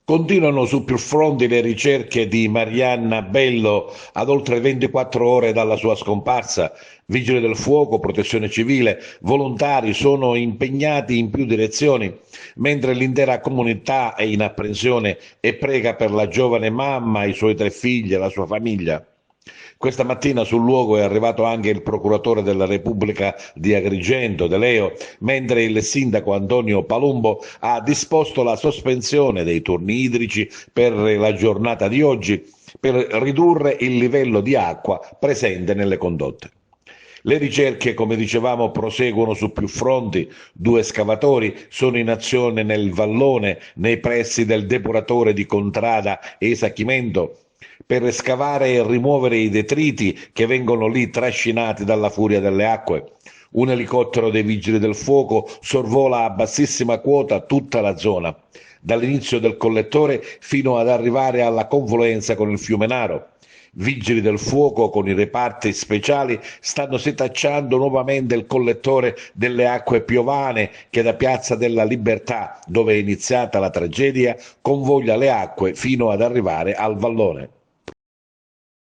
Continuano su più fronti le ricerche di Marianna Bello ad oltre 24 ore dalla sua scomparsa. Vigili del fuoco, protezione civile, volontari sono impegnati in più direzioni, mentre l'intera comunità è in apprensione e prega per la giovane mamma, i suoi tre figli e la sua famiglia. Questa mattina sul luogo è arrivato anche il procuratore della Repubblica di Agrigento, De Leo, mentre il sindaco Antonio Palumbo ha disposto la sospensione dei turni idrici per la giornata di oggi per ridurre il livello di acqua presente nelle condotte. Le ricerche, come dicevamo, proseguono su più fronti. Due scavatori sono in azione nel vallone, nei pressi del depuratore di Contrada e Esachimento, per scavare e rimuovere i detriti che vengono lì trascinati dalla furia delle acque. Un elicottero dei vigili del fuoco sorvola a bassissima quota tutta la zona, dall'inizio del collettore fino ad arrivare alla confluenza con il fiume Naro. Vigili del fuoco con i reparti speciali stanno setacciando nuovamente il collettore delle acque piovane che da Piazza della Libertà, dove è iniziata la tragedia, convoglia le acque fino ad arrivare al vallone.